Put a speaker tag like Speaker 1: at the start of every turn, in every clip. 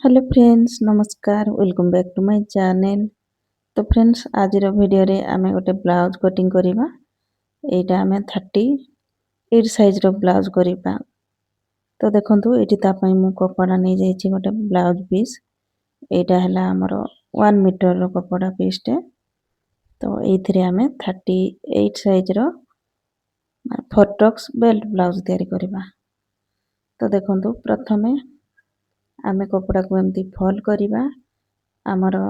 Speaker 1: Hello friends नमस्कार welcome back to my channel. तो friends आज वीडियो रे आमे गोटे ब्लाउज कटिंग करिबा। एटा आमे 38 साइज रो ब्लाउज करिबा। तो देखंतु एटी ता पई मु कपड़ा नै जाईची गोटे ब्लाउज पीस। एटा हला हमरो 1 मीटर रो कपड़ा पीस टे। तो एथिरे आमे 38 साइज रो फटक्स बेल्ट ब्लाउज तयारी करिबा। तो देखंतु प्रथमे आमे कपड़ा को एमती फोल्ड करिबा। हमरो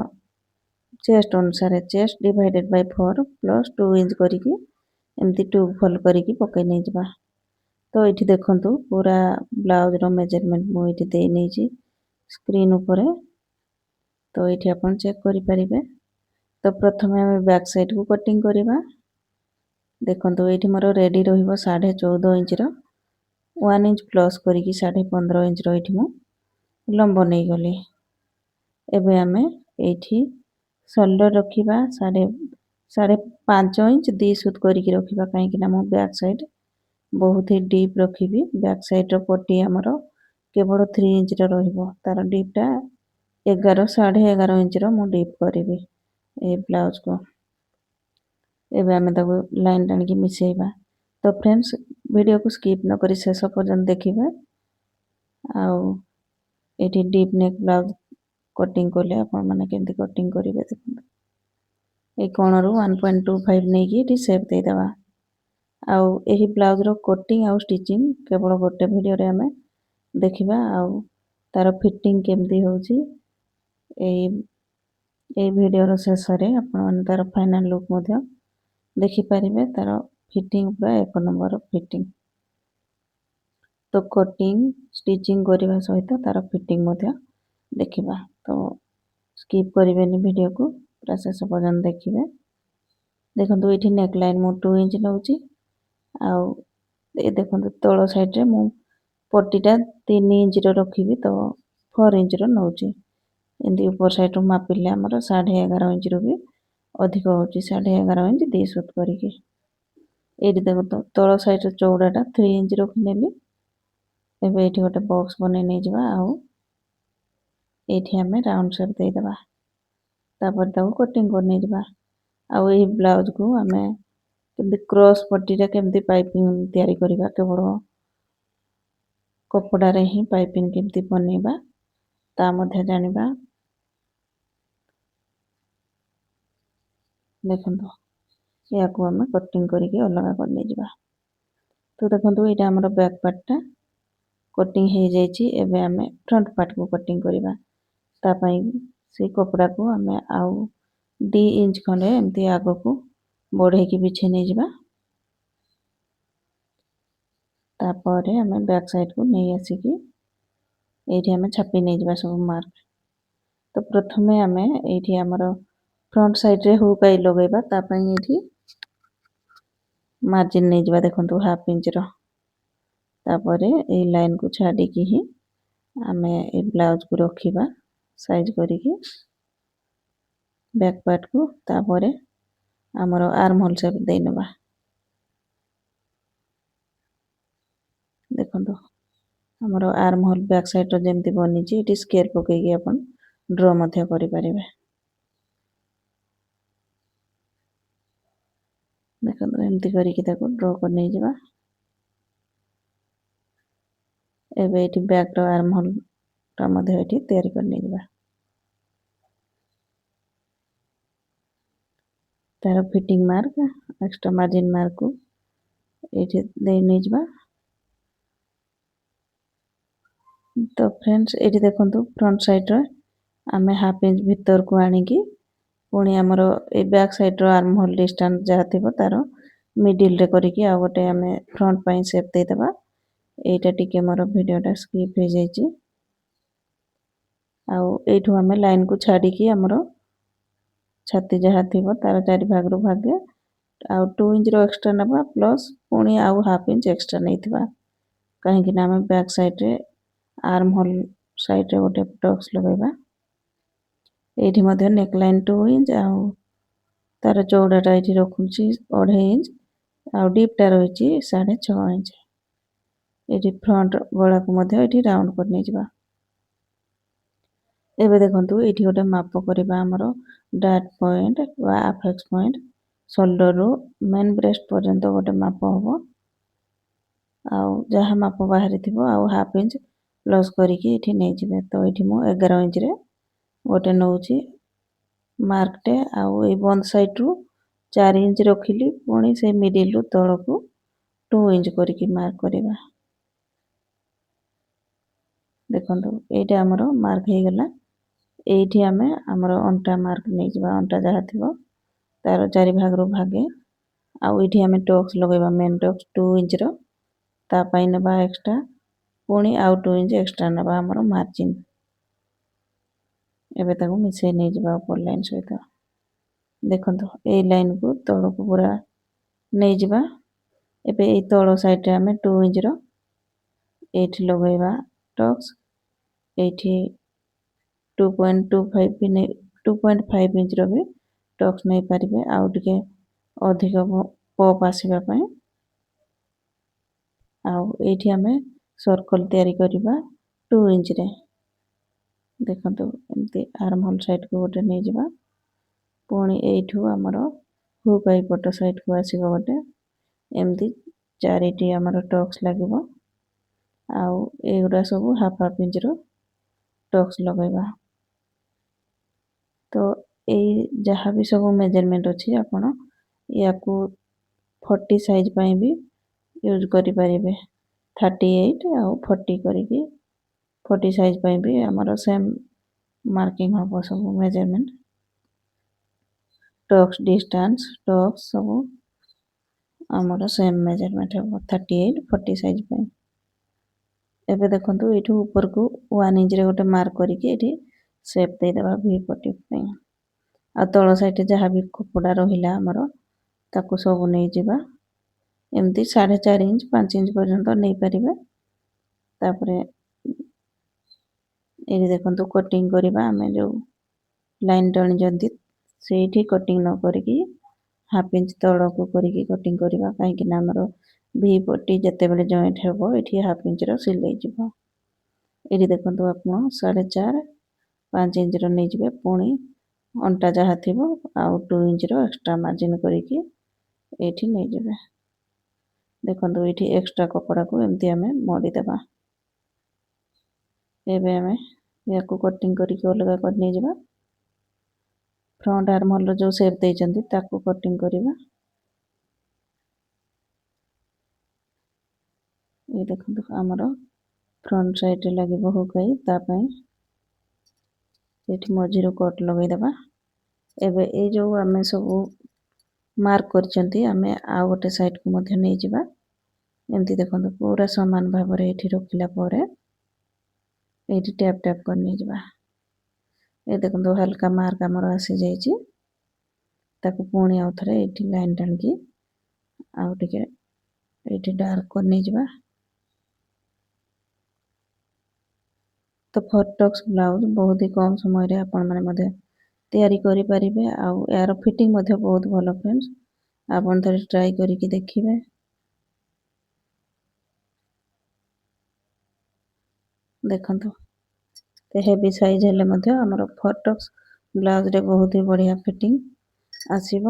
Speaker 1: चेस्ट अनुसार chest divided by 4 plus 2 inch करिकी एमती 2 फोल्ड करिकी पकै नै जबा। तो एठी देखंतु पूरा ब्लाउज रो मेजरमेंट मु एठी दे नैची स्क्रीन ऊपर। तो एठी आपण चेक करि परिबे। तो प्रथमे हम बैक साइड को कटिंग करिबा। देखंतु एठी मोर रेडी रहिबो 14.5 इंच रो 1 इंच प्लस करिकी 15.5 इंच रो एठी मु लंब नै गली। एबे आमे एठी शोल्डर रखिबा 5.5 इंच 2 सुत करिकी रखिबा काहे कि ना मो बैक साइड बहुत ही डीप रखिबी। बैक साइड रो पट्टी हमरो केवल 3 इंच रो रहिबो। तार डीप टा 11 11.5 इंच रो मु डीप करिबी ए ब्लाउज को। एबे आमे ताको लाइन टाणी की मिसेइबा। तो फ्रेंड्स वीडियो को स्किप न करी शेष पर्यंत देखिबे। आउ एठी डीप नेक ब्लाउज कटिंग कोले आपण माने केमती कटिंग करिवे देखंतु। ए कोणरू 1.25 नै की एठी शेप दे देबा। आउ एही ब्लाउज रो कटिंग आउ स्टिचिंग केवल गोटे वीडियो रे हमें देखिबा। आउ तार फिटिंग केमती होउची ए वीडियो रो शेष रे आपण माने तार फाइनल लुक मध्य देखि परिबे। तार फिटिंग पूरा एक नंबर फिटिंग। तो कटिंग स्टिचिंग करिबा सहित तार फिटिंग मध्य देखिबा। तो स्किप करिवेनी वीडियो को पूरा शेष पर्यंत देखिबे। देखंतु एठी नेक लाइन मु 2 इंच नउची। आउ ए देखंतु तळ साइड रे मु पट्टीटा 3 इंच रो रखिबी। तो 4 इंच रो नउची। एंदी ऊपर साइड रो मापिले हमर 11.5 इंच रो भी अधिक होची। 11.5 इंच 2 सुत करिकी एठी देखंतु तळ साइड रो चौड़ाटा 3 इंच रखनेली। एबे एठी गोटे बॉक्स बनै नै जबा। आउ एठी हमें राउंड शेप दे देबा। तापर ताको कटिंग कर नै जबा। आउ एही ब्लाउज को हमें केमती क्रॉस पट्टी रे केमती पाइपिंग तयारी करिबा केवल कपड़ा रे ही पाइपिंग केमती बनेबा ता मध्य जानिबा। देखंतु या को हमें कटिंग करिके अलगा कर नै जबा। तो देखंतु एटा हमर बैक पार्ट टा कटिंग हे जाईची। एबे हमें फ्रंट पार्ट को कटिंग करिबा। ता पई से कपड़ा को हमें आउ 2 इंच खंडे एमती आगो को बढ़े की बिछे नै जबा। तापर हमें बैक साइड को नै आसी की एठी हमें छापी नै जबा सब मार्क। तो प्रथमे हमें एठी हमर फ्रंट साइड रे हुक आई लगेबा। ता पई एठी मार्जिन नै जबा देखंतु 1/2 इंच रो। तापर ए लाइन को छाडी की ही हमें ए ब्लाउज को रखिबा साइज करिकी बैक पार्ट को। तापर हमरो आर्म होल शेप दे नबा। देखंतु हमरो आर्म होल बैक साइड रो जेमती बनिची एठी स्केल पकेकी अपन ड्रॉ मध्य करि परिबे। देखंतु एमती करिकी ताको ड्रॉ कर नै जबा। एबे एठी बैक रो आर्म होल ता मध्य एठी तयारी कर नै जबा। तार fitting mark extra margin mark को एठी दे नै जबा। तो फ्रेंड्स एठी देखंतु फ्रंट साइड रो हमें 1/2 इंच भीतर को आनी की पुणी हमरो ए बैक साइड रो आर्म होल डिस्टेंस जहा थिबो तारो मिडिल रे करिकी आ गोटे हमें फ्रंट पई शेप दे देबा। एटा टिके मोर वीडियो टा स्किप हे जाईची। आउ एठू हमें लाइन को छाडी की हमरो छाती जहा थिबो तार चारि भाग रो भागे आउ 2 इंच रो एक्स्ट्रा नबा प्लस पुणी आउ 1/2 इंच एक्स्ट्रा नैथिबा। काहे कि ना हमें बैक साइड रे आर्म होल साइड रे गोटे टक्स लगाइबा। एठी मध्य नेक लाइन 2 इंच आउ तार चौड़ाटा एठी रखुची 2.5 इंच आउ डीप टा रहिची 6.5 इंच। एठी फ्रंट गळा को मध्य एठी राउंड कर नै जबा। ଏବେ ଦେଖନ୍ତୁ ଏଇଠି ଗୋଟେ ମାପ କରିବା ଆମର ଡାଟ୍ ପଏଣ୍ଟ ବା ଆଫେକ୍ସ ପଏଣ୍ଟ ସୋଲ୍ଡରରୁ ମେନ୍ ବ୍ରେଷ୍ଟ ପର୍ଯ୍ୟନ୍ତ ଗୋଟେ ମାପ ହବ। ଆଉ ଯାହା ମାପ ବାହାରିଥିବ ଆଉ ହାଫ୍ ଇଞ୍ଚ ପ୍ଲସ୍ କରିକି ଏଠି ନେଇଯିବେ। ତ ଏଠି ମୁଁ 11 ଇଞ୍ଚରେ ଗୋଟେ ନଉଛି ମାର୍କଟେ, ଆଉ ଏଇ ବନ୍ଦ ସାଇଡରୁ 4 ଇଞ୍ଚ ରଖିଲି, ପୁଣି ସେ ମିଡିଲରୁ ତଳକୁ 2 ଇଞ୍ଚ କରିକି ମାର୍କ କରିବା। ଦେଖନ୍ତୁ ଏଇଟା ଆମର ମାର୍କ ହେଇଗଲା। ଏଇଠି ଆମେ ଆମର ଅଣ୍ଟା ମାର୍କ ନେଇଯିବା, ଅଣ୍ଟା ଯାହା ଥିବ ତାର 4 ଭାଗରୁ ଭାଗେ। ଆଉ ଏଇଠି ଆମେ ଟକ୍ସ ଲଗେଇବା, ମେନ୍ ଟକ୍ସ 2 ଇଞ୍ଚର, ତା ପାଇଁ ନେବା ଏକ୍ସଟ୍ରା, ପୁଣି ଆଉ 2 ଇଞ୍ଚ ଏକ୍ସଟ୍ରା ନେବା ଆମର ମାର୍ଜିନ୍। ଏବେ ତାକୁ ମିଶେଇ ନେଇଯିବା ଉପର ଲାଇନ୍ ସହିତ। ଦେଖନ୍ତୁ ଏଇ ଲାଇନକୁ ତଳକୁ ପୁରା ନେଇଯିବା। ଏବେ ଏଇ ତଳ ସାଇଡରେ ଆମେ 2 ଇଞ୍ଚର ଏଇଠି ଲଗେଇବା ଟକ୍ସ, ଏଇଠି 2.5 ଇଞ୍ଚର ବି ଟକ୍ସ ନେଇପାରିବେ, ଆଉ ଟିକେ ଅଧିକ ପପ୍ ଆସିବା ପାଇଁ। ଆଉ ଏଇଠି ଆମେ ସର୍କଲ ତିଆରି କରିବା 2 ଇଞ୍ଚରେ। ଦେଖନ୍ତୁ ଏମିତି ଆର୍ମ ହୋଲ୍ ସାଇଡକୁ ଗୋଟେ ନେଇଯିବା, ପୁଣି ଏଇଠୁ ଆମର ହୁକ୍ ଆଇ ପଟ ସାଇଡକୁ ଆସିବ ଗୋଟେ, ଏମିତି 4ଟି ଆମର ଟକ୍ସ ଲାଗିବ। ଆଉ ଏଗୁଡ଼ା ସବୁ ହାଫ୍ ଇଞ୍ଚର ଟକ୍ସ ଲଗେଇବା। ତ ଏଇ ଯାହା ବି ସବୁ ମେଜରମେଣ୍ଟ ଅଛି ଆପଣ ୟାକୁ 40 ସାଇଜ ପାଇଁ ବି ୟୁଜ୍ କରିପାରିବେ। 38 ଆଉ 40 କରିକି 40 ସାଇଜ ପାଇଁ ବି ଆମର ସେମ୍ ମାର୍କିଂ ହବ ସବୁ ମେଜରମେଣ୍ଟ। ଟକ୍ସ ଡିଷ୍ଟାନ୍ସ ଟକ୍ସ ସବୁ ଆମର ସେମ୍ ମେଜରମେଣ୍ଟ ହେବ 38 40 ସାଇଜ ପାଇଁ। ଏବେ ଦେଖନ୍ତୁ ଏଇଠୁ ଉପରକୁ 1 ଇଞ୍ଚରେ ଗୋଟେ ମାର୍କ କରିକି ଏଠି ସେପ୍ ଦେଇଦେବା ଭି ପଟି ପାଇଁ। ଆଉ ତଳ ସାଇଡରେ ଯାହା ବି କପଡ଼ା ରହିଲା ଆମର ତାକୁ ସବୁ ନେଇଯିବା, ଏମିତି 4.5 ଇଞ୍ଚ 5 ଇଞ୍ଚ ପର୍ଯ୍ୟନ୍ତ ନେଇପାରିବେ। ତାପରେ ଏଇଠି ଦେଖନ୍ତୁ କଟିଂ କରିବା, ଆମେ ଯୋଉ ଲାଇନ୍ ଟାଣିଛନ୍ତି ସେଇଠି କଟିଂ ନ କରିକି ହାଫ୍ ଇଞ୍ଚ ତଳକୁ କରିକି କଟିଂ କରିବା, କାହିଁକି ନା ଆମର ଭି ପଟି ଯେତେବେଳେ ଜଏଣ୍ଟ ହେବ ଏଠି ହାଫ୍ ଇଞ୍ଚର ସିଲେଇ ଯିବ। ଏଇଠି ଦେଖନ୍ତୁ ଆପଣ 4.5 5 ଇଞ୍ଚର ନେଇଯିବେ, ପୁଣି ଅଣ୍ଟା ଯାହା ଥିବ ଆଉ 2 ଇଞ୍ଚର ଏକ୍ସଟ୍ରା ମାର୍ଜିନ୍ କରିକି ଏଇଠି ନେଇଯିବେ। ଦେଖନ୍ତୁ ଏଇଠି ଏକ୍ସଟ୍ରା କପଡ଼ାକୁ ଏମିତି ଆମେ ମୋଡ଼ିଦେବା। ଏବେ ଆମେ ୟାକୁ କଟିଂ କରିକି ଅଲଗା କରି ନେଇଯିବା। ଫ୍ରଣ୍ଟ ଆର୍ମ ହୋଲର ଯୋଉ ସେପ୍ ଦେଇଛନ୍ତି ତାକୁ କଟିଂ କରିବା। ଏଇ ଦେଖନ୍ତୁ ଆମର ଫ୍ରଣ୍ଟ ସାଇଡରେ ଲାଗିବ ହୁକ୍ ଆଇ, ତା ପାଇଁ ଏଠି ମଝିରୁ କଟ୍ ଲଗେଇଦେବା। ଏବେ ଏଇ ଯୋଉ ଆମେ ସବୁ ମାର୍କ କରିଛନ୍ତି ଆମେ ଆଉ ଗୋଟେ ସାଇଡକୁ ମଧ୍ୟ ନେଇଯିବା। ଏମିତି ଦେଖନ୍ତୁ ପୁରା ସମାନ ଭାବରେ ଏଇଠି ରଖିଲା ପରେ ଏଇଠି ଟ୍ୟାପ୍ ଟ୍ୟାପ୍ କରି ନେଇଯିବା। ଏ ଦେଖନ୍ତୁ ହାଲକା ମାର୍କ ଆମର ଆସିଯାଇଛି, ତାକୁ ପୁଣି ଆଉ ଥରେ ଏଇଠି ଲାଇନ୍ ଟାଣିକି ଆଉ ଟିକେ ଏଇଠି ଡାର୍କ କରି ନେଇଯିବା। ତ ଫଟକ୍ସ ବ୍ଲାଉଜ ବହୁତ ହି କମ ସମୟରେ ଆପଣମାନେ ମଧ୍ୟ ତିଆରି କରିପାରିବେ, ଆଉ ଏହାର ଫିଟିଂ ମଧ୍ୟ ବହୁତ ଭଲ ଫ୍ରେଣ୍ଡସ୍। ଆପଣ ଥରେ ଟ୍ରାଏ କରିକି ଦେଖିବେ। ଦେଖନ୍ତୁ ହେଭି ସାଇଜ ହେଲେ ମଧ୍ୟ ଆମର ଫଟକ୍ସ ବ୍ଲାଉଜରେ ବହୁତ ହି ବଢ଼ିଆ ଫିଟିଂ ଆସିବ।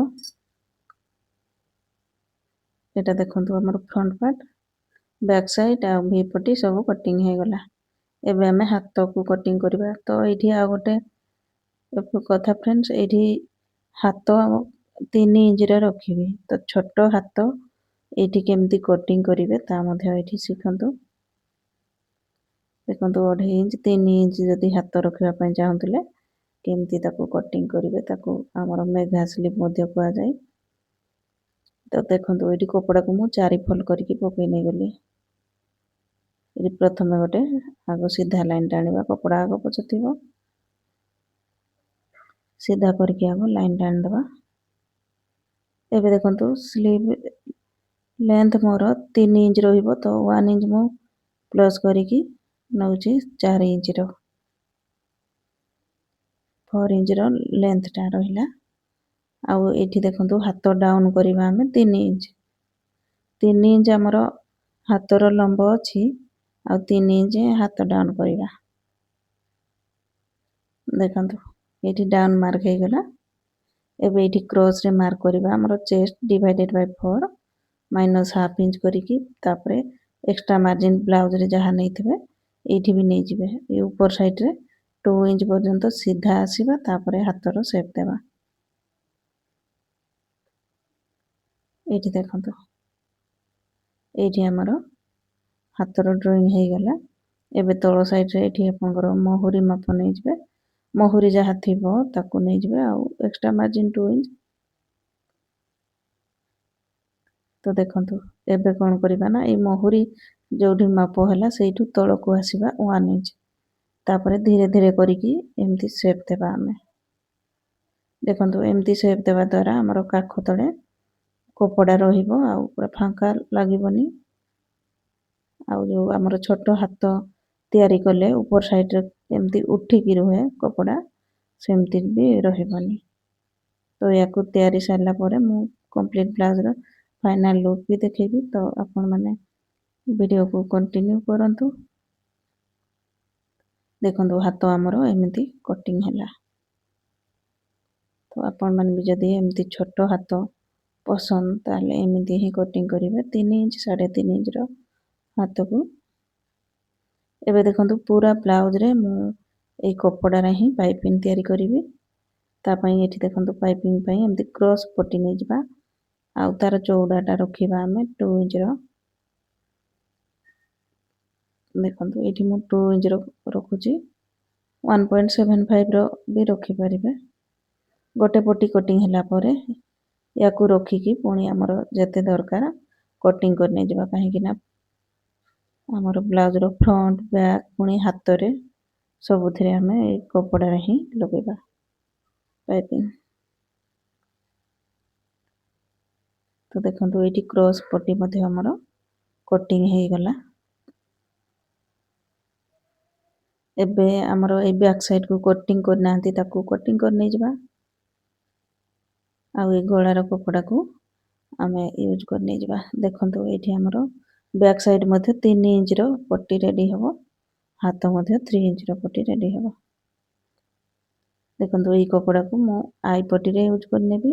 Speaker 1: ଏଇଟା ଦେଖନ୍ତୁ ଆମର ଫ୍ରଣ୍ଟ ପାର୍ଟ, ବ୍ୟାକ୍ ସାଇଡ୍ ଆଉ ଭି ପଟି ସବୁ କଟିଂ ହେଇଗଲା। ଏବେ ଆମେ ହାତକୁ କଟିଂ କରିବା। ତ ଏଇଠି ଆଉ ଗୋଟେ କଥା ଫ୍ରେଣ୍ଡସ୍, ଏଇଠି ହାତ 3 ଇଞ୍ଚର ରଖିବେ, ତ ଛୋଟ ହାତ ଏଇଠି କେମିତି କଟିଂ କରିବେ ତା ମଧ୍ୟ ଏଇଠି ଶିଖନ୍ତୁ। ଦେଖନ୍ତୁ 2.5 ଇଞ୍ଚ 3 ଇଞ୍ଚ ଯଦି ହାତ ରଖିବା ପାଇଁ ଚାହୁଁଥିଲେ କେମିତି ତାକୁ କଟିଂ କରିବେ, ତାକୁ ଆମର ମେଘା ସ୍ଲିପ୍ ମଧ୍ୟ କୁହାଯାଏ। ତ ଦେଖନ୍ତୁ ଏଇଠି କପଡ଼ାକୁ ମୁଁ 4 ଫୋଲ୍ଡ କରିକି ପକେଇ ନେଇଗଲି। ଏଠି ପ୍ରଥମେ ଗୋଟେ ଆଗ ସିଧା ଲାଇନ୍ ଟାଣିବା, କପଡ଼ା ଆଗ ପଛ ଥିବ, ସିଧା କରିକି ଆଗ ଲାଇନ୍ ଟାଣିଦେବା। ଏବେ ଦେଖନ୍ତୁ ସ୍ଲିଭ୍ ଲେନ୍ଥ ମୋର 3 ଇଞ୍ଚ ରହିବ, ତ 1 ଇଞ୍ଚ ମୁଁ ପ୍ଲସ୍ କରିକି ନଉଛି 4 ଇଞ୍ଚର। 4 ଇଞ୍ଚର ଲେନ୍ଥଟା ରହିଲା। ଆଉ ଏଇଠି ଦେଖନ୍ତୁ ହାତ ଡାଉନ୍ କରିବା ଆମେ 3 ଇଞ୍ଚ। 3 ଇଞ୍ଚ ଆମର ହାତର ଲମ୍ବ ଅଛି, ଆଉ 3 ଇଞ୍ଚ ହାତ ଡାଉନ୍ କରିବା। ଦେଖନ୍ତୁ ଏଇଠି ଡାଉନ୍ ମାର୍କ ହେଇଗଲା। ଏବେ ଏଇଠି କ୍ରସରେ ମାର୍କ କରିବା ଆମର chest divided by 4 minus half inch କରିକି ତାପରେ ଏକ୍ସଟ୍ରା ମାର୍ଜିନ୍ ବ୍ଲାଉଜରେ ଯାହା ନେଇଥିବେ ଏଇଠି ବି ନେଇଯିବେ। ଏ ଉପର ସାଇଡ଼ରେ 2 ଇଞ୍ଚ ପର୍ଯ୍ୟନ୍ତ ସିଧା ଆସିବା ତାପରେ ହାତର ସେପ୍ ଦେବା। ଏଇଠି ଦେଖନ୍ତୁ ଏଇଠି ଆମର ହାତର ଡ୍ରଇଂ ହେଇଗଲା। ଏବେ ତଳ ସାଇଡ଼ରେ ଏଠି ଆପଣଙ୍କର ମହୁରୀ ମାପ ନେଇଯିବେ। ମହୁରୀ ଯାହା ଥିବ ତାକୁ ନେଇଯିବେ ଆଉ ଏକ୍ସଟ୍ରା ମାର୍ଜିନ୍ 2 ଇଞ୍ଚ। ତ ଦେଖନ୍ତୁ ଏବେ କଣ କରିବା ନା ଏଇ ମହୁରୀ ଯୋଉଠି ମାପ ହେଲା ସେଇଠୁ ତଳକୁ ଆସିବା 1 ଇଞ୍ଚ। ତାପରେ ଧୀରେ ଧୀରେ କରିକି ଏମିତି ସେପ୍ ଦେବା ଆମେ। ଦେଖନ୍ତୁ ଏମିତି ସେପ୍ ଦେବା ଦ୍ୱାରା ଆମର କାଖ ତଳେ କପଡ଼ା ରହିବ ଆଉ ପୁରା ଫାଙ୍କା ଲାଗିବନି। ଆଉ ଯୋଉ ଆମର ଛୋଟ ହାତ ତିଆରି କଲେ ଉପର ସାଇଡ଼ରେ ଏମିତି ଉଠିକି ରୁହେ କପଡ଼ା ସେମିତି ବି ରହିବନି। ତ ୟାକୁ ତିଆରି ସାରିଲା ପରେ ମୁଁ କମ୍ପ୍ଲିଟ୍ ବ୍ଲାଉଜର ଫାଇନାଲ୍ ଲୁକ୍ ବି ଦେଖେଇବି। ତ ଆପଣମାନେ ଭିଡ଼ିଓକୁ କଣ୍ଟିନ୍ୟୁ କରନ୍ତୁ। ଦେଖନ୍ତୁ ହାତ ଆମର ଏମିତି କଟିଂ ହେଲା। ତ ଆପଣମାନେ ବି ଯଦି ଏମିତି ଛୋଟ ହାତ ପସନ୍ଦ ତାହେଲେ ଏମିତି ହିଁ କଟିଂ କରିବେ 3 ଇଞ୍ଚ 3.5 ଇଞ୍ଚର ହାତକୁ। ଏବେ ଦେଖନ୍ତୁ ପୁରା ବ୍ଲାଉଜରେ ମୁଁ ଏଇ କପଡ଼ାରେ ହିଁ ପାଇପିଂ ତିଆରି କରିବି। ତା ପାଇଁ ଏଠି ଦେଖନ୍ତୁ ପାଇପିଂ ପାଇଁ ଏମିତି କ୍ରସ୍ ପଟି ନେଇଯିବା ଆଉ ତାର ଚଉଡ଼ାଟା ରଖିବା ଆମେ 2 ଇଞ୍ଚର। ଦେଖନ୍ତୁ ଏଇଠି ମୁଁ 2 ଇଞ୍ଚର ରଖୁଛି। 1.75ର ବି ରଖିପାରିବେ। ଗୋଟେ ପଟି କଟିଂ ହେଲା ପରେ ୟାକୁ ରଖିକି ପୁଣି ଆମର ଯେତେ ଦରକାର କଟିଂ କରି ନେଇଯିବା। କାହିଁକି ନା ଆମର ବ୍ଲାଉଜର ଫ୍ରଣ୍ଟ ବ୍ୟାକ୍ ପୁଣି ହାତରେ ସବୁଥିରେ ଆମେ ଏଇ କପଡ଼ାରେ ହିଁ ଲଗେଇବା ପାଇପିଂ। ତ ଦେଖନ୍ତୁ ଏଇଠି କ୍ରସ୍ ପଟି ମଧ୍ୟ ଆମର କଟିଂ ହେଇଗଲା। ଏବେ ଆମର ଏଇ ବ୍ୟାକ୍ ସାଇଡ଼କୁ କଟିଂ କରିନାହାନ୍ତି ତାକୁ କଟିଂ କରି ନେଇଯିବା। ଆଉ ଏଇ ଗଳାର କପଡ଼ାକୁ ଆମେ ୟୁଜ୍ କରି ନେଇଯିବା। ଦେଖନ୍ତୁ ଏଇଠି ଆମର ବ୍ୟାକ୍ ସାଇଡ଼ ମଧ୍ୟ 3 ଇଞ୍ଚର ପଟି ରେଡ଼ି ହେବ। ହାତ ମଧ୍ୟ 3 ଇଞ୍ଚର ପଟି ରେଡ଼ି ହେବ। ଦେଖନ୍ତୁ ଏଇ କପଡ଼ାକୁ ମୁଁ ଆଇ ପଟିରେ ୟୁଜ୍ କରିନେବି।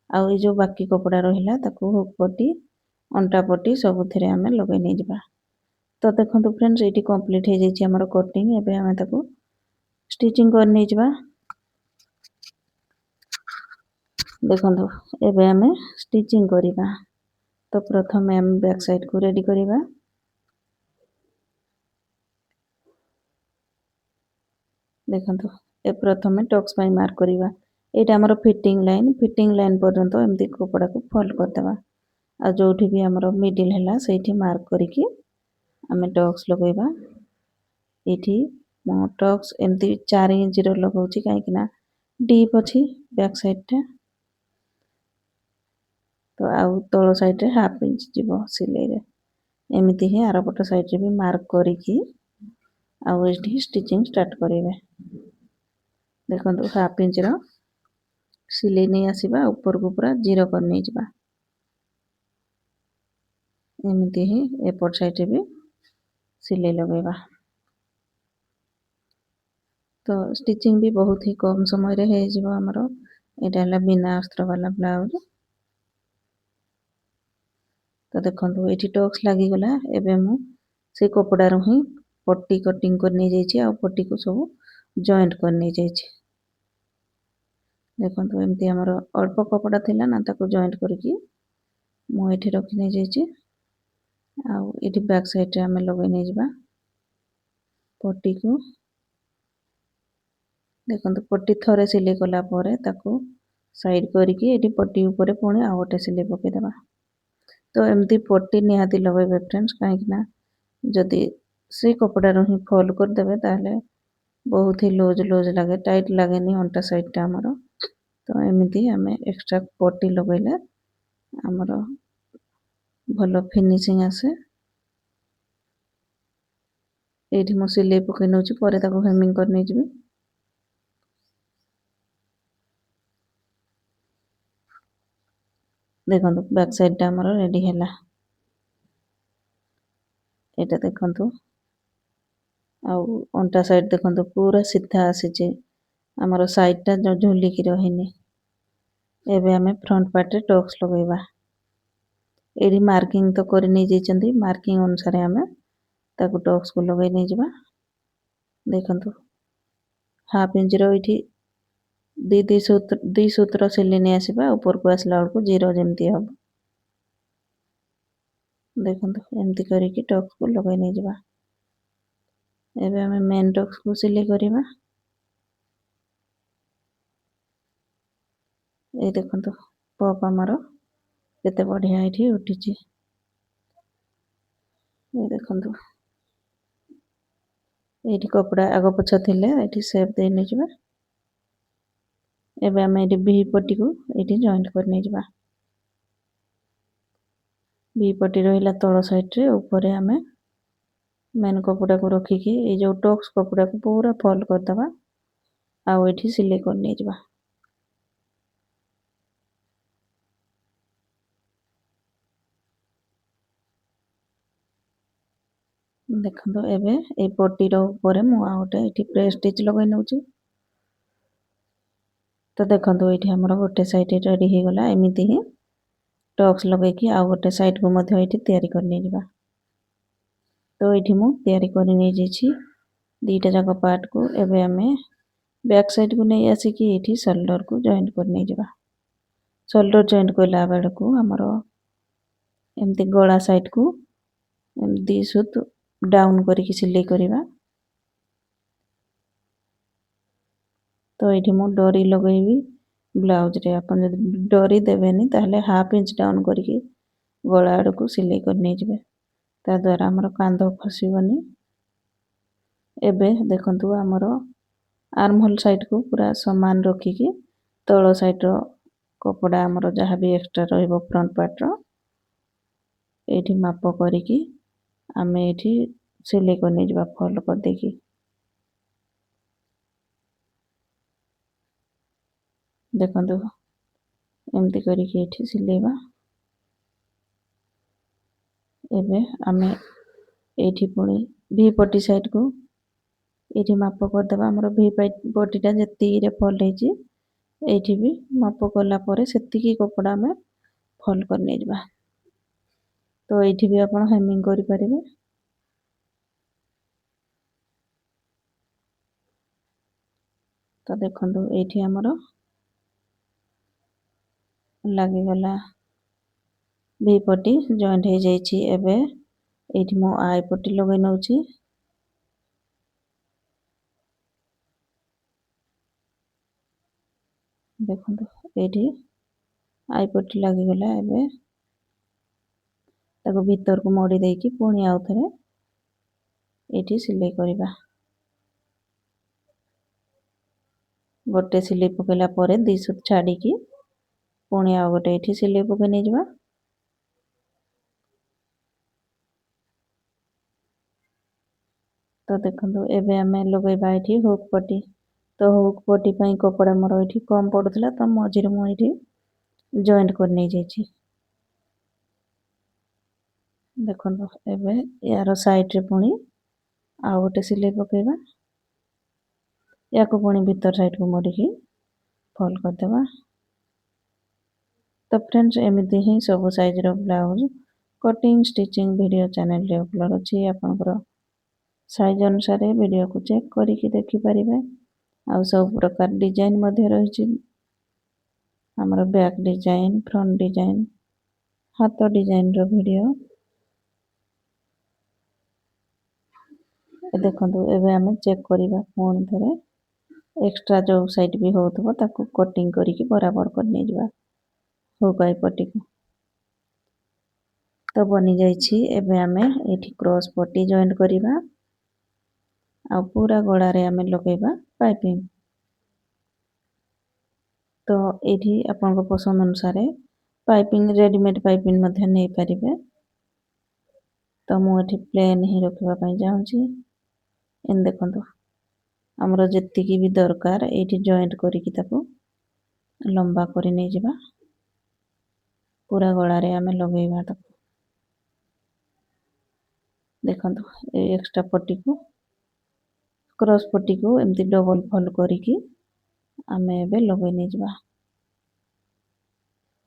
Speaker 1: ଆଉ ଏଇ ଯୋଉ ବାକି କପଡ଼ା ରହିଲା ତାକୁ ହୁକ୍ ପଟି ଅଣ୍ଟା ପଟି ସବୁଥିରେ ଆମେ ଲଗେଇ ନେଇଯିବା। ତ ଦେଖନ୍ତୁ ଫ୍ରେଣ୍ଡସ୍ ଏଇଠି କମ୍ପ୍ଲିଟ୍ ହେଇଯାଇଛି ଆମର କଟିଂ। ଏବେ ଆମେ ତାକୁ ଷ୍ଟିଚିଂ କରି ନେଇଯିବା। ଦେଖନ୍ତୁ ଏବେ ଆମେ ଷ୍ଟିଚିଂ କରିବା। ତ ପ୍ରଥମେ ଆମେ ବ୍ୟାକ୍ ସାଇଡ଼କୁ ରେଡ଼ି କରିବା। ଦେଖନ୍ତୁ ଏ ପ୍ରଥମେ ଟକ୍ସ ପାଇଁ ମାର୍କ କରିବା। ଏଇଟା ଆମର ଫିଟିଂ ଲାଇନ୍ ପର୍ଯ୍ୟନ୍ତ ଏମିତି କପଡ଼ାକୁ ଫୋଲ୍ଡ କରିଦେବା। ଆଉ ଯୋଉଠି ବି ଆମର ମିଡିଲ୍ ହେଲା ସେଇଠି ମାର୍କ କରିକି ଆମେ ଟକ୍ସ ଲଗେଇବା। ଏଇଠି ମୁଁ ଟକ୍ସ ଏମିତି 4 ଇଞ୍ଚର ଲଗାଉଛି କାହିଁକି ନା ଡିପ୍ ଅଛି ବ୍ୟାକ୍ ସାଇଡ଼ଟା। ତ ଆଉ ତଳ ସାଇଡ଼ରେ ହାଫ୍ ଇଞ୍ଚ ଯିବ ସିଲେଇରେ। ଏମିତି ହିଁ ଆରପଟ ସାଇଡ଼ରେ ବି ମାର୍କ କରିକି ଆଉ ଏଇଠି ଷ୍ଟିଚିଂ ଷ୍ଟାର୍ଟ କରିବେ। ଦେଖନ୍ତୁ ହାଫ୍ ଇଞ୍ଚର ସିଲେଇ ନେଇ ଆସିବା ଉପରକୁ ପୁରା 0 କରି ନେଇଯିବା। ଏମିତି ହିଁ ଏପଟ ସାଇଡ଼ରେ ବି ସିଲେଇ ଲଗେଇବା। ତ ଷ୍ଟିଚିଂ ବି ବହୁତ ହି କମ୍ ସମୟରେ ହେଇଯିବ ଆମର। ଏଇଟା ହେଲା ବିନା ଅସ୍ତ୍ର ବାଲା ବ୍ଲାଉଜ। ତ ଦେଖନ୍ତୁ ଏଇଠି ଟକ୍ସ ଲାଗିଗଲା। ଏବେ ମୁଁ ସେଇ କପଡ଼ାରୁ ହିଁ ପଟି କଟିଂ କରି ନେଇଯାଇଛି ଆଉ ପଟିକୁ ସବୁ ଜଏଣ୍ଟ କରି ନେଇଯାଇଛି। ଦେଖନ୍ତୁ ଏମିତି ଆମର ଅଳ୍ପ କପଡ଼ା ଥିଲା ନା ତାକୁ ଜଏଣ୍ଟ କରିକି ମୁଁ ଏଇଠି ରଖି ନେଇଯାଇଛି। ଆଉ ଏଇଠି ବ୍ୟାକ୍ ସାଇଡ଼ରେ ଆମେ ଲଗେଇ ନେଇଯିବା ପଟିକୁ। ଦେଖନ୍ତୁ ପଟି ଥରେ ସିଲେଇ କଲା ପରେ ତାକୁ ସାଇଡ଼୍ କରିକି ଏଇଠି ପଟି ଉପରେ ପୁଣି ଆଉ ଗୋଟେ ସିଲେଇ ପକେଇଦେବା। ତ ଏମିତି ପଟି ନିହାତି ଲଗେଇବେ ଫ୍ରେଣ୍ଡସ୍, କାହିଁକି ନା ଯଦି ସେଇ କପଡ଼ାରୁ ହିଁ ଫୋଲ୍ଡ କରିଦେବେ ତାହେଲେ ବହୁତ ହି ଲୁଜ୍ ଲାଗେ, ଟାଇଟ୍ ଲାଗେନି ଅଣ୍ଟା ସାଇଡ଼ଟା ଆମର। ତ ଏମିତି ଆମେ ଏକ୍ସଟ୍ରା ପଟି ଲଗେଇଲେ ଆମର ଭଲ ଫିନିସିଂ ଆସେ। ଏଇଠି ମୁଁ ସିଲେଇ ପକେଇ ନେଉଛି ପରେ ତାକୁ ହେମିଙ୍ଗ କରି ନେଇଯିବି। ଦେଖନ୍ତୁ ବ୍ୟାକ୍ ସାଇଡ଼ଟା ଆମର ରେଡ଼ି ହେଲା। ଏଇଟା ଦେଖନ୍ତୁ ଆଉ ଅଣ୍ଟା ସାଇଡ଼ ଦେଖନ୍ତୁ ପୁରା ସିଧା ଆସିଛି। ଆମର ସାଇଡ଼ଟା ଝୁଲିକି ରହିନି। ଏବେ ଆମେ ଫ୍ରଣ୍ଟ ପାର୍ଟରେ ଟକ୍ସ ଲଗାଇବା। ଏଇଠି ମାର୍କିଂ ତ କରି ନେଇଯାଇଛନ୍ତି, ମାର୍କିଂ ଅନୁସାରେ ଆମେ ତାକୁ ଟକ୍ସକୁ ଲଗାଇ ନେଇଯିବା। ଦେଖନ୍ତୁ ହାଫ୍ ଇଞ୍ଚର ଏଇଠି ଦି ସୂତ୍ର ସିଲେଇ ନେଇ ଆସିବା, ଉପରକୁ ଆସିଲା ବେଳକୁ 0 ଯେମିତି ହବ। ଦେଖନ୍ତୁ ଏମିତି କରିକି ଟକ୍ସକୁ ଲଗାଇ ନେଇଯିବା। ଏବେ ଆମେ ମେନ୍ ଟକ୍ସକୁ ସିଲେଇ କରିବା। ଏଇ ଦେଖନ୍ତୁ ପପ୍ ଆମର କେତେ ବଢ଼ିଆ ଏଇଠି ଉଠିଛି। ଏଇ ଦେଖନ୍ତୁ ଏଇଠି କପଡ଼ା ଆଗ ପଛ ଥିଲେ ଏଇଠି ସେପ୍ ଦେଇ ନେଇଯିବା। ଏବେ ଆମେ ଏଇଠି ଭି ପଟିକୁ ଏଇଠି ଜଏଣ୍ଟ କରି ନେଇଯିବା। ଭି ପଟି ରହିଲା ତଳ ସାଇଡ଼ରେ, ଉପରେ ଆମେ ମେନ୍ କପଡ଼ାକୁ ରଖିକି ଏଇ ଯେଉଁ ଟକ୍ସ କପଡ଼ାକୁ ପୁରା ଫୋଲ୍ଡ କରିଦେବା, ଆଉ ଏଇଠି ସିଲେଇ କରି ନେଇଯିବା। ଦେଖନ୍ତୁ ଏବେ ଏଇ ପଟିର ଉପରେ ମୁଁ ଆଉ ଗୋଟେ ଏଇଠି ପ୍ରେସ୍ ଷ୍ଟିଚ୍ ଲଗାଇ ନେଉଛି। ତ ଦେଖନ୍ତୁ ଏଇଠି ଆମର ଗୋଟେ ସାଇଡ଼ ରେଡ଼ି ହେଇଗଲା। ଏମିତି ହିଁ ଟକ୍ସ ଲଗେଇକି ଆଉ ଗୋଟେ ସାଇଡ଼କୁ ମଧ୍ୟ ଏଇଠି ତିଆରି କରି ନେଇଯିବା। ତ ଏଇଠି ମୁଁ ତିଆରି କରି ନେଇଯାଇଛି ଦିଟା ଯାକ ପାର୍ଟକୁ। ଏବେ ଆମେ ବ୍ୟାକ୍ ସାଇଡ଼କୁ ନେଇ ଆସିକି ଏଇଠି ସୋଲ୍ଡରକୁ ଜଏଣ୍ଟ କରି ନେଇଯିବା। ସୋଲ୍ଡର ଜଏଣ୍ଟ କଲା ବେଳକୁ ଆମର ଏମିତି ଗଳା ସାଇଡ଼କୁ ଏମିତି ସୁତ ଡାଉନ୍ କରିକି ସିଲେଇ କରିବା। ତ ଏଇଠି ମୁଁ ଡୋରି ଲଗେଇବି ବ୍ଲାଉଜରେ। ଆପଣ ଯଦି ଡୋରି ଦେବେନି ତାହେଲେ ହାଫ୍ ଇଞ୍ଚ ଡାଉନ୍ କରିକି ଗଳା ଆଡ଼କୁ ସିଲେଇ କରି ନେଇଯିବେ, ତା ଦ୍ୱାରା ଆମର କାନ୍ଧ ଖସିବନି। ଏବେ ଦେଖନ୍ତୁ ଆମର ଆର୍ମହୋଲ୍ ସାଇଡ଼କୁ ପୁରା ସମାନ ରଖିକି ତଳ ସାଇଡ଼ର କପଡ଼ା ଆମର ଯାହା ବି ଏକ୍ସଟ୍ରା ରହିବ ଫ୍ରଣ୍ଟ ପାର୍ଟର ଏଇଠି ମାପ କରିକି ଆମେ ଏଇଠି ସିଲେଇ କରି ନେଇଯିବା ଫୋଲ୍ଡ କରିଦେଇକି। ଦେଖନ୍ତୁ ଏମିତି କରିକି ଏଇଠି ସିଲେଇବା। ଏବେ ଆମେ ଏଇଠି ପୁଣି ଭି ପଟି ସାଇଡ଼କୁ ଏଇଠି ମାପ କରିଦେବା। ଆମର ଭି ପଟିଟା ଯେତିକିରେ ଫୋଲ୍ଡ ହେଇଛି ଏଇଠି ବି ମାପ କଲା ପରେ ସେତିକି କପଡ଼ା ଆମେ ଫୋଲ୍ଡ କରି ନେଇଯିବା। ତ ଏଇଠି ବି ଆପଣ ହେମିଂ କରିପାରିବେ। ତ ଦେଖନ୍ତୁ ଏଇଠି ଆମର ଲାଗିଗଲା ଭି ପଟି ଜଏଣ୍ଟ ହେଇଯାଇଛି। ଏବେ ଏଇଠି ମୁଁ ଆଇ ପଟି ଲଗାଇ ନେଉଛି। ଦେଖନ୍ତୁ ଏଇଠି ଆଇ ପଟି ଲାଗିଗଲା। ଏବେ ତାକୁ ଭିତରକୁ ମୋଡ଼ି ଦେଇକି ପୁଣି ଆଉ ଥରେ ଏଇଠି ସିଲେଇ କରିବା। ଗୋଟେ ସିଲେଇ ପକେଇଲା ପରେ ଦି ସୁତ ଛାଡ଼ିକି ପୁଣି ଆଉ ଗୋଟେ ଏଇଠି ସିଲେଇ ପକେଇ ନେଇଯିବା। ତ ଦେଖନ୍ତୁ ଏବେ ଆମେ ଲଗାଇବା ଏଇଠି ହୁକ୍ ପଟି। ତ ହୁକ୍ ପଟି ପାଇଁ କପଡ଼ା ମୋର ଏଇଠି କମ୍ ପଡ଼ୁଥିଲା, ତ ମଝିରେ ମୁଁ ଏଇଠି ଜଏଣ୍ଟ କରି ନେଇଯାଇଛି। ଦେଖନ୍ତୁ ଏବେ ୟାର ସାଇଡ଼ରେ ପୁଣି ଆଉ ଗୋଟେ ସିଲେଇ ପକେଇବା। ୟାକୁ ପୁଣି ଭିତର ସାଇଡ଼କୁ ମୋଡ଼ିକି ଫୋଲ୍ଡ କରିଦେବା। ତ ଫ୍ରେଣ୍ଡସ୍ ଏମିତି ହିଁ ସବୁ ସାଇଜର ବ୍ଲାଉଜ କଟିଂ ଷ୍ଟିଚିଂ ଭିଡ଼ିଓ ଚ୍ୟାନେଲରେ ଅପଲୋଡ଼ ଅଛି। ଆପଣଙ୍କର ସାଇଜ ଅନୁସାରେ ଭିଡ଼ିଓକୁ ଚେକ୍ କରିକି ଦେଖିପାରିବେ। ଆଉ ସବୁ ପ୍ରକାର ଡିଜାଇନ ମଧ୍ୟ ରହିଛି। ଆମର ବ୍ୟାକ୍ ଡିଜାଇନ, ଫ୍ରଣ୍ଟ ଡିଜାଇନ, ହାତ ଡିଜାଇନର ଭିଡ଼ିଓ। ଦେଖନ୍ତୁ ଏବେ ଆମେ ଚେକ୍ କରିବା ପୁଣି ଥରେ ଏକ୍ସଟ୍ରା ଯେଉଁ ସାଇଡ଼୍ ବି ହେଉଥିବ ତାକୁ କଟିଂ କରିକି ବରାବର କରି ନେଇଯିବା ହୁକ୍ ଆଇ ପଟିକୁ। ତ ବନିଯାଇଛି। ଏବେ ଆମେ ଏଇଠି କ୍ରସ୍ ପଟି ଜଏଣ୍ଟ କରିବା ଆଉ ପୁରା ଗଳାରେ ଆମେ ଲଗାଇବା ପାଇପିଂ। ତ ଏଇଠି ଆପଣଙ୍କ ପସନ୍ଦ ଅନୁସାରେ ପାଇପିଂ ରେଡ଼ିମେଡ଼୍ ପାଇପିଂ ମଧ୍ୟ ନେଇପାରିବେ। ତ ମୁଁ ଏଠି ପ୍ଲେନ୍ ହିଁ ରଖିବା ପାଇଁ ଚାହୁଁଛି। ଏମିତି ଦେଖନ୍ତୁ ଆମର ଯେତିକି ବି ଦରକାର ଏଇଠି ଜଏଣ୍ଟ କରିକି ତାକୁ ଲମ୍ବା କରି ନେଇଯିବା। ପୁରା ଗଳାରେ ଆମେ ଲଗେଇବା ତାକୁ। ଦେଖନ୍ତୁ ଏଇ ଏକ୍ସଟ୍ରା ପଟିକୁ କ୍ରସ୍ ପଟିକୁ ଏମିତି ଡବଲ ଫୋଲ୍ଡ କରିକି ଆମେ ଏବେ ଲଗେଇ ନେଇଯିବା।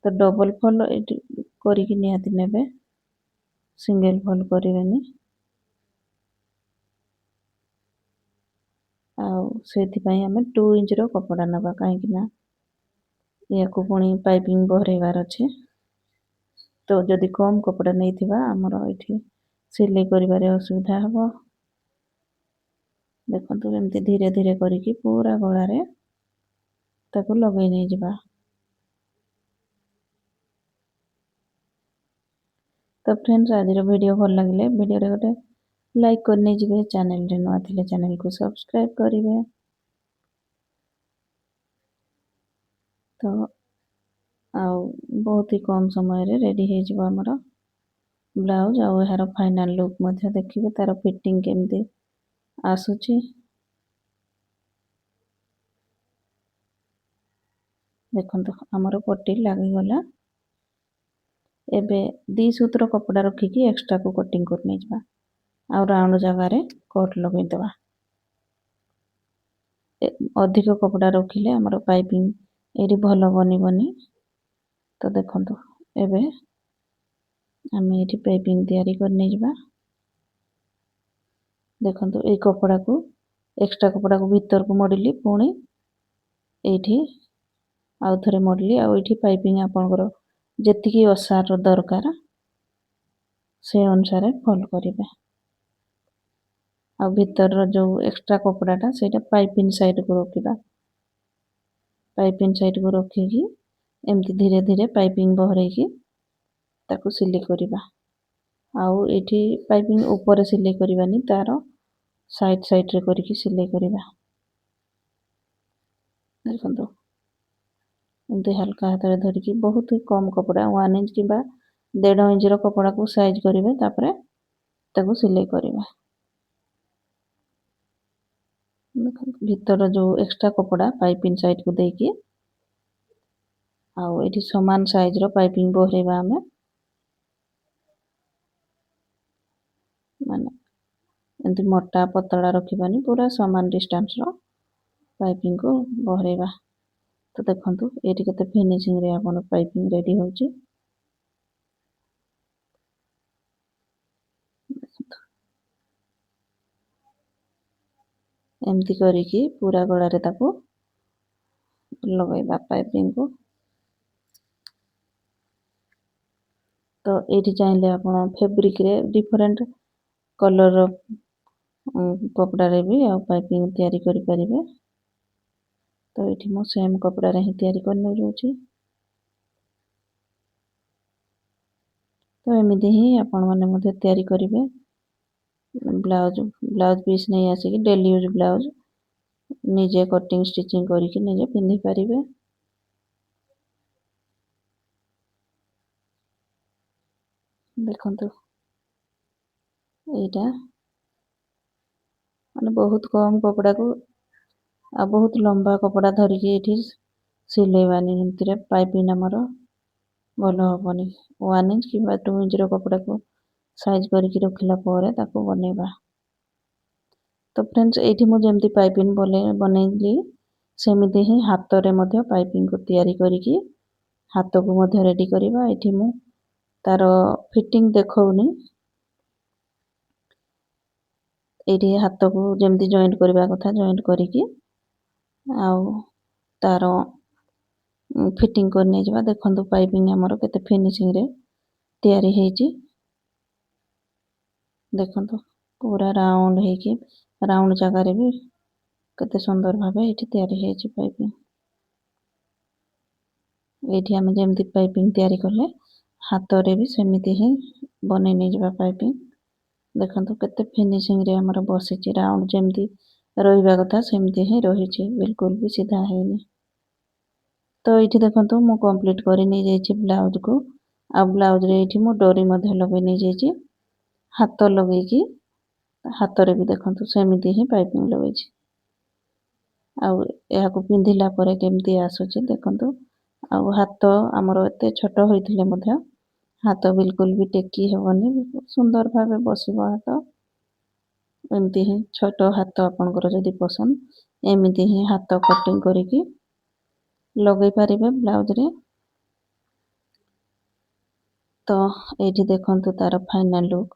Speaker 1: ତ ଡବଲ ଫଲ୍ ଏଠି କରିକି ନିହାତି ନେବେ, ସିଙ୍ଗଲ ଫଲ୍ କରିବେନି। ଆଉ ସେଥିପାଇଁ ଆମେ 2 ଇଞ୍ଚର କପଡ଼ା ନେବା, କାହିଁକି ନା ୟାକୁ ପୁଣି ପାଇପିଂ ବହରେଇବାର ଅଛି। ତ ଯଦି କମ୍ କପଡ଼ା ନେଇଥିବା ଆମର ଏଠି ସିଲେଇ କରିବାରେ ଅସୁବିଧା ହେବ। ଦେଖନ୍ତୁ ଏମିତି ଧୀରେ ଧୀରେ କରିକି ପୁରା ଗଳାରେ ତାକୁ ଲଗେଇ ନେଇଯିବା। ତ ଫ୍ରେଣ୍ଡସ୍, ଆଜିର ଭିଡ଼ିଓ ଭଲ ଲାଗିଲେ ଭିଡ଼ିଓରେ ଗୋଟେ ଲାଇକ୍ କରି ନେଇଯିବେ। ଚ୍ୟାନେଲରେ ନୂଆ ଥିଲେ ଚ୍ୟାନେଲକୁ ସବସ୍କ୍ରାଇବ୍ କରିବେ। ତ ଆଉ ବହୁତ ହି କମ୍ ସମୟରେ ରେଡ଼ି ହେଇଯିବ ଆମର ବ୍ଲାଉଜ୍। ଆଉ ଏହାର ଫାଇନାଲ୍ ଲୁକ୍ ମଧ୍ୟ ଦେଖିବେ, ତାର ଫିଟିଂ କେମିତି ଆସୁଛି। ଦେଖନ୍ତୁ ଆମର ପଟି ଲାଗିଗଲା। ଏବେ 2 ସୁତର କପଡ଼ା ରଖିକି ଏକ୍ସଟ୍ରାକୁ କଟିଂ କରି ନେଇଯିବା, ଆଉ ରାଉଣ୍ଡ ଜାଗାରେ କଟ୍ ଲଗେଇଦେବା। ଅଧିକ କପଡ଼ା ରଖିଲେ ଆମର ପାଇପିଂ ଏଇଠି ଭଲ ବନିବନି। ତ ଦେଖନ୍ତୁ ଏବେ ଆମେ ଏଇଠି ପାଇପିଂ ତିଆରି କରି ନେଇଯିବା। ଦେଖନ୍ତୁ ଏଇ କପଡ଼ାକୁ ଏକ୍ସଟ୍ରା କପଡ଼ାକୁ ଭିତରକୁ ମଡ଼ିଲି, ପୁଣି ଏଇଠି ଆଉ ଥରେ ମଡ଼ିଲି, ଆଉ ଏଇଠି ପାଇପିଂ ଆପଣଙ୍କର ଯେତିକି ଓସାର ଦରକାର ସେ ଅନୁସାରେ ଫୋଲ୍ଡ କରିବେ। ଆଉ ଭିତରର ଯୋଉ ଏକ୍ସଟ୍ରା କପଡ଼ାଟା ସେଇଟା ପାଇପିଂ ସାଇଡ଼କୁ ରଖିବା। ପାଇପିଂ ସାଇଡ଼କୁ ରଖିକି ଏମିତି ଧୀରେ ଧୀରେ ପାଇପିଂ ବହରେଇକି ତାକୁ ସିଲେଇ କରିବା। ଆଉ ଏଠି ପାଇପିଂ ଉପରେ ସିଲେଇ କରିବାନି, ତାର ସାଇଡ଼ରେ କରିକି ସିଲେଇ କରିବା। ଦେଖନ୍ତୁ ଏମିତି ହାଲକା ହାତରେ ଧରିକି ବହୁତ କମ୍ କପଡ଼ା 1 ଇଞ୍ଚ କିମ୍ବା 1.5 ଇଞ୍ଚର କପଡ଼ାକୁ ସାଇଜ୍ କରିବେ, ତାପରେ ତାକୁ ସିଲେଇ କରିବା। ଭିତର ଯୋଉ ଏକ୍ସଟ୍ରା କପଡ଼ା ପାଇପିଂ ସାଇଡ଼କୁ ଦେଇକି, ଆଉ ଏଠି ସମାନ ସାଇଜର ପାଇପିଂ ବହରେଇବା ଆମେ, ମାନେ ଏମିତି ମୋଟା ପତଳା ରଖିବାନି, ପୁରା ସମାନ ଡିଷ୍ଟାନ୍ସର ପାଇପିଂକୁ ବହରେଇବା। ତ ଦେଖନ୍ତୁ ଏଇଠି କେତେ ଫିନିସିଂରେ ଆପଣ ପାଇପିଂ ରେଡ଼ି ହେଉଛି। ଏମିତି କରିକି ପୁରା ଗଳାରେ ତାକୁ ଲଗେଇବା ପାଇପିଂକୁ। ତ ଏଇଠି ଚାହିଁଲେ ଆପଣ ଫେବ୍ରିକରେ ଡିଫରେଣ୍ଟ କଲରର କପଡ଼ାରେ ବି ଆଉ ପାଇପିଂ ତିଆରି କରିପାରିବେ। ତ ଏଇଠି ମୁଁ ସେମ୍ କପଡ଼ାରେ ହିଁ ତିଆରି କରି ନେଉଛି। ତ ଏମିତି ହିଁ ଆପଣମାନେ ମଧ୍ୟ ତିଆରି କରିବେ। ବ୍ଲାଉଜ ପିସ୍ ନେଇ ଆସିକି ଡେଲି ୟୁଜ୍ ବ୍ଲାଉଜ ନିଜେ କଟିଂ ଷ୍ଟିଚିଂ କରିକି ନିଜେ ପିନ୍ଧି ପାରିବେ। ଦେଖନ୍ତୁ ଏଇଟା ମାନେ ବହୁତ କମ୍ କପଡ଼ାକୁ ଆଉ ବହୁତ ଲମ୍ବା କପଡ଼ା ଧରିକି ଏଇଠି ସିଲେଇବାନି, ଏମିତିରେ ପାଇପିଂ ଆମର ଭଲ ହବନି। 1 ଇଞ୍ଚ କିମ୍ବା 2 ଇଞ୍ଚର କପଡ଼ାକୁ ସାଇଜ୍ କରିକି ରଖିଲା ପରେ ତାକୁ ବନେଇବା। ତ ଫ୍ରେଣ୍ଡସ୍, ଏଇଠି ମୁଁ ଯେମିତି ପାଇପିଂ ବନେଇଲି ସେମିତି ହିଁ ହାତରେ ମଧ୍ୟ ପାଇପିଂକୁ ତିଆରି କରିକି ହାତକୁ ମଧ୍ୟ ରେଡ଼ି କରିବା। ଏଠି ମୁଁ ତାର ଫିଟିଂ ଦେଖଉନି, ଏଇଠି ହାତକୁ ଯେମିତି ଜଏଣ୍ଟ କରିବା କଥା ଜଏଣ୍ଟ କରିକି ଆଉ ତାର ଫିଟିଂ କରି ନେଇଯିବା। ଦେଖନ୍ତୁ ପାଇପିଂ ଆମର କେତେ ଫିନିସିଂରେ ତିଆରି ହେଇଛି। ଦେଖନ୍ତୁ ପୁରା ରାଉଣ୍ଡ ହେଇକି, ରାଉଣ୍ଡ ଜାଗାରେ ବି କେତେ ସୁନ୍ଦର ଭାବେ ଏଇଠି ତିଆରି ହେଇଛି ପାଇପିଂ। ଏଇଠି ଆମେ ଯେମିତି ପାଇପିଂ ତିଆରି କଲେ ହାତରେ ବି ସେମିତି ହିଁ ବନେଇ ନେଇଯିବା ପାଇପିଂ। ଦେଖନ୍ତୁ କେତେ ଫିନିସିଂରେ ଆମର ବସିଛି, ରାଉଣ୍ଡ ଯେମିତି ରହିବା କଥା ସେମିତି ହିଁ ରହିଛି, ବିଲକୁଲ ବି ସିଧା ହେଇନି। ତ ଏଇଠି ଦେଖନ୍ତୁ ମୁଁ କମ୍ପ୍ଲିଟ କରି ନେଇଯାଇଛି ବ୍ଲାଉଜକୁ। ଆଉ ବ୍ଲାଉଜରେ ଏଇଠି ମୁଁ ଡୋରି ମଧ୍ୟ ଲଗେଇ ନେଇଯାଇଛି। ହାତ ଲଗେଇକି ହାତରେ ବି ଦେଖନ୍ତୁ ସେମିତି ହିଁ ପାଇପିଂ ଲଗେଇଛି। ଆଉ ଏହାକୁ ପିନ୍ଧିଲା ପରେ କେମିତି ଆସୁଛି ଦେଖନ୍ତୁ। ଆଉ ହାତ ଆମର ଏତେ ଛୋଟ ହୋଇଥିଲେ ମଧ୍ୟ ହାତ ବିଲକୁଲ ବି ଟେକି ହେବନି, ସୁନ୍ଦର ଭାବେ ବସିବ ହାତ। ଏମିତି ହିଁ ଛୋଟ ହାତ ଆପଣଙ୍କର ଯଦି ପସନ୍ଦ, ଏମିତି ହିଁ ହାତ କଟିଂ କରିକି ଲଗେଇ ପାରିବେ ବ୍ଲାଉଜରେ। ତ ଏଇଠି ଦେଖନ୍ତୁ ତାର ଫାଇନାଲ ଲୁକ୍।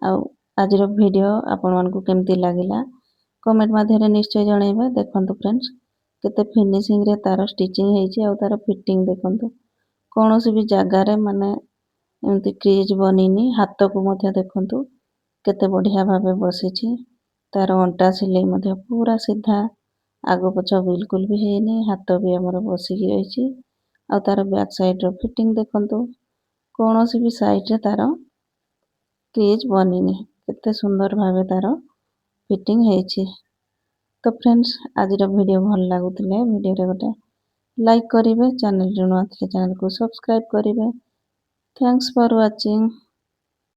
Speaker 1: ଆଉ ଆଜିର ଭିଡ଼ିଓ ଆପଣମାନଙ୍କୁ କେମିତି ଲାଗିଲା କମେଣ୍ଟ ମାଧ୍ୟମରେ ନିଶ୍ଚୟ ଜଣାଇବେ। ଦେଖନ୍ତୁ ଫ୍ରେଣ୍ଡସ୍ କେତେ ଫିନିସିଂରେ ତାର ଷ୍ଟିଚିଂ ହେଇଛି ଆଉ ତାର ଫିଟିଂ ଦେଖନ୍ତୁ। କୌଣସି ବି ଜାଗାରେ ମାନେ ଏମିତି କ୍ରିଜ୍ ବନିନି। ହାତକୁ ମଧ୍ୟ ଦେଖନ୍ତୁ କେତେ ବଢ଼ିଆ ଭାବେ ବସିଛି। ତାର ଅଣ୍ଟା ସିଲେଇ ମଧ୍ୟ ପୁରା ସିଧା, ଆଗ ପଛ ବିଲକୁଲ ବି ହେଇନି। ହାତ ବି ଆମର ବସିକି ରହିଛି। ଆଉ ତାର ବ୍ୟାକ୍ ସାଇଡ଼ର ଫିଟିଂ ଦେଖନ୍ତୁ, କୌଣସି ବି ସାଇଡ଼ରେ ତାର କ୍ରିଜ୍ ବନିନି। କେତେ ସୁନ୍ଦର ଭାବେ ତାର ଫିଟିଂ ହେଇଛି। ତ ଫ୍ରେଣ୍ଡସ୍ ଆଜିର ଭିଡ଼ିଓ ଭଲ ଲାଗୁଥିଲେ ଭିଡ଼ିଓରେ ଗୋଟେ ଲାଇକ୍ କରିବେ, ଚ୍ୟାନେଲରେ ନୂଆ ଥିଲେ ଚ୍ୟାନେଲକୁ ସବସ୍କ୍ରାଇବ୍ କରିବେ। Thanks for watching.